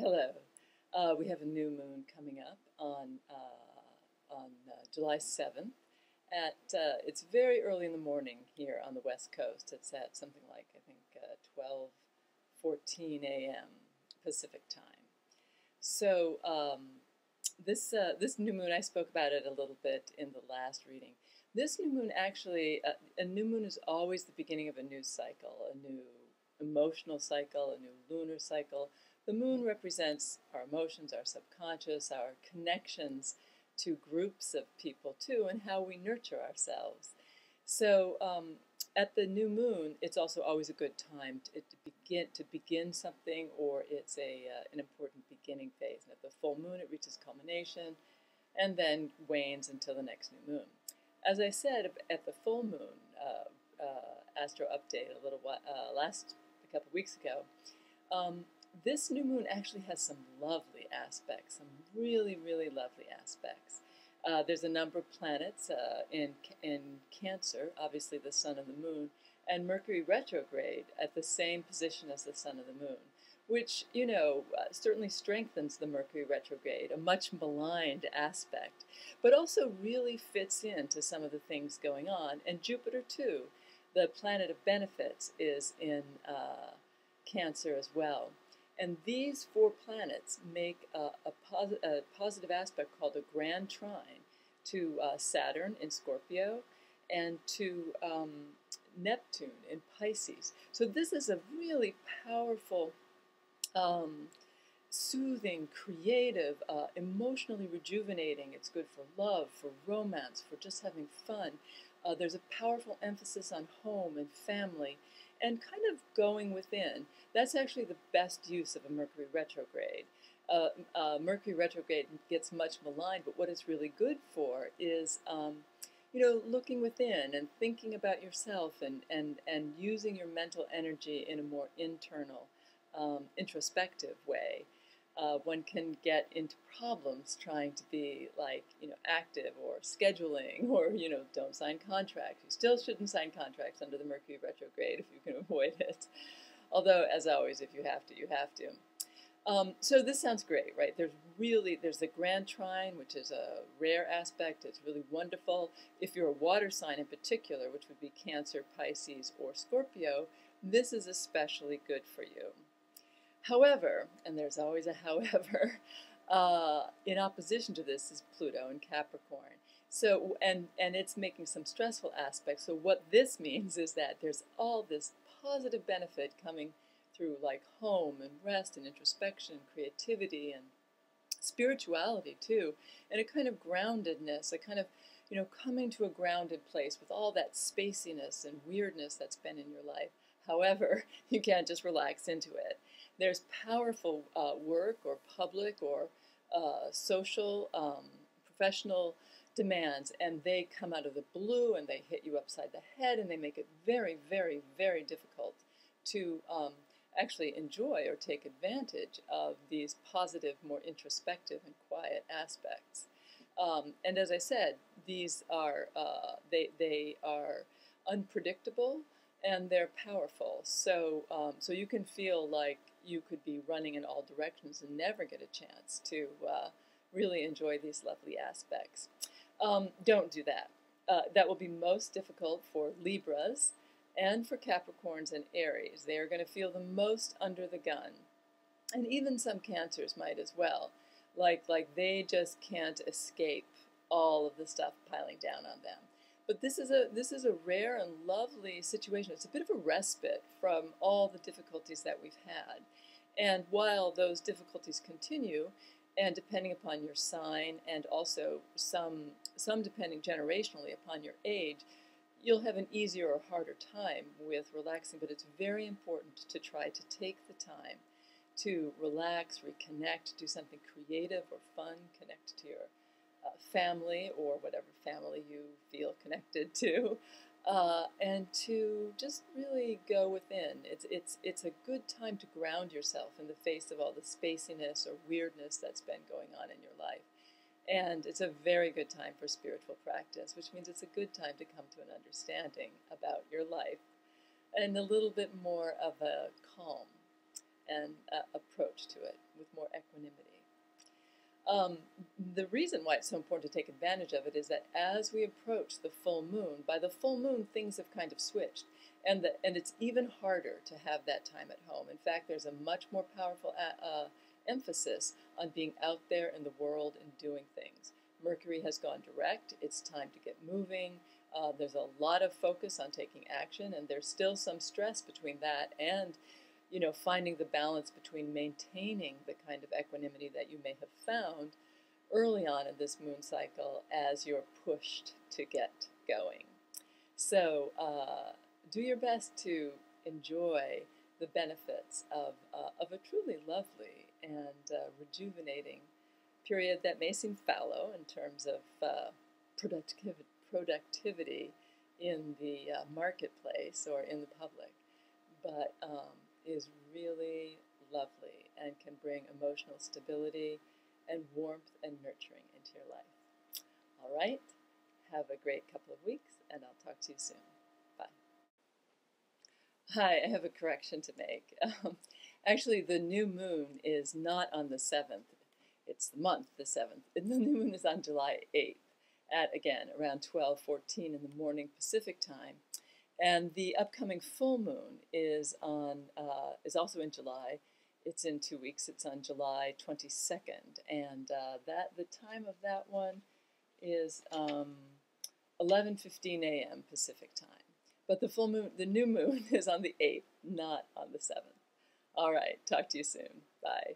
Hello. We have a new moon coming up on July 7th. It's very early in the morning here on the West Coast. It's at something like, I think, 12:14 a.m. Pacific time. So this new moon, I spoke about it a little bit in the last reading. This new moon actually, a new moon is always the beginning of a new cycle, a new emotional cycle, a new lunar cycle. The moon represents our emotions, our subconscious, our connections to groups of people too, and how we nurture ourselves. So at the new moon, it's also always a good time to begin something, or it's an important beginning phase. And at the full moon, it reaches culmination, and then wanes until the next new moon. As I said at the full moon astro update a couple of weeks ago. This new moon actually has some lovely aspects, some really, really lovely aspects. There's a number of planets in Cancer, obviously the sun and the moon, and Mercury retrograde at the same position as the sun and the moon, which, certainly strengthens the Mercury retrograde, a much maligned aspect, but also really fits into some of the things going on. And Jupiter, too, the planet of benefits, is in Cancer as well. And these four planets make a positive aspect called a grand trine to Saturn in Scorpio and to Neptune in Pisces. So this is a really powerful, soothing, creative, emotionally rejuvenating. It's good for love, for romance, for just having fun. There's a powerful emphasis on home and family and kind of going within. That's actually the best use of a Mercury retrograde. Mercury retrograde gets much maligned, but what it's really good for is, looking within and thinking about yourself and using your mental energy in a more internal, introspective way. One can get into problems trying to be active or scheduling or, don't sign contracts. You still shouldn't sign contracts under the Mercury retrograde if you can avoid it. Although, as always, if you have to, you have to. So this sounds great, right? There's the grand trine, which is a rare aspect. It's really wonderful. If you're a water sign in particular, which would be Cancer, Pisces, or Scorpio, this is especially good for you. However, and there's always a however, in opposition to this is Pluto in Capricorn. So, and it's making some stressful aspects. So what this means is that there's all this positive benefit coming through home and rest and introspection, creativity and spirituality too, and a kind of groundedness, a kind of, coming to a grounded place with all that spaciness and weirdness that's been in your life. However, you can't just relax into it. There's powerful work or public or social, professional demands, and they come out of the blue and they hit you upside the head, and they make it very, very, very difficult to actually enjoy or take advantage of these positive, more introspective and quiet aspects. And as I said, these are they are unpredictable and they're powerful. So so you can feel like you could be running in all directions and never get a chance to really enjoy these lovely aspects. Don't do that. That will be most difficult for Libras and for Capricorns and Aries. They are going to feel the most under the gun. And even some Cancers might as well. Like they just can't escape all of the stuff piling down on them. But this is a rare and lovely situation. It's a bit of a respite from all the difficulties that we've had. And while those difficulties continue, and depending upon your sign, and also some depending generationally upon your age, you'll have an easier or harder time with relaxing. But it's very important to try to take the time to relax, reconnect, do something creative or fun, connect to your family or whatever family you feel connected to, and to just really go within. It's a good time to ground yourself in the face of all the spaciness or weirdness that's been going on in your life. And it's a very good time for spiritual practice, which means it's a good time to come to an understanding about your life and a little bit more of a calm and approach to it with more equanimity. The reason why it's so important to take advantage of it is that as we approach the full moon, by the full moon things have kind of switched, and it's even harder to have that time at home. In fact, there's a much more powerful emphasis on being out there in the world and doing things. Mercury has gone direct. It's time to get moving. There's a lot of focus on taking action, and there's still some stress between that and finding the balance between maintaining the kind of equanimity that you may have found early on in this moon cycle as you're pushed to get going. So do your best to enjoy the benefits of a truly lovely and rejuvenating period that may seem fallow in terms of productivity in the marketplace or in the public, but is really lovely and can bring emotional stability and warmth and nurturing into your life. All right, have a great couple of weeks, and I'll talk to you soon. Bye. Hi, I have a correction to make. Actually, the new moon is not on the 7th. It's the month, the 7th. And the new moon is on July 8th at, again, around 12:14 in the morning Pacific time. And the upcoming full moon is also in July. It's in 2 weeks. It's on July 22nd, and the time of that one is 11:15 a.m. Pacific time. But the new moon, is on the 8th, not on the 7th. All right, talk to you soon. Bye.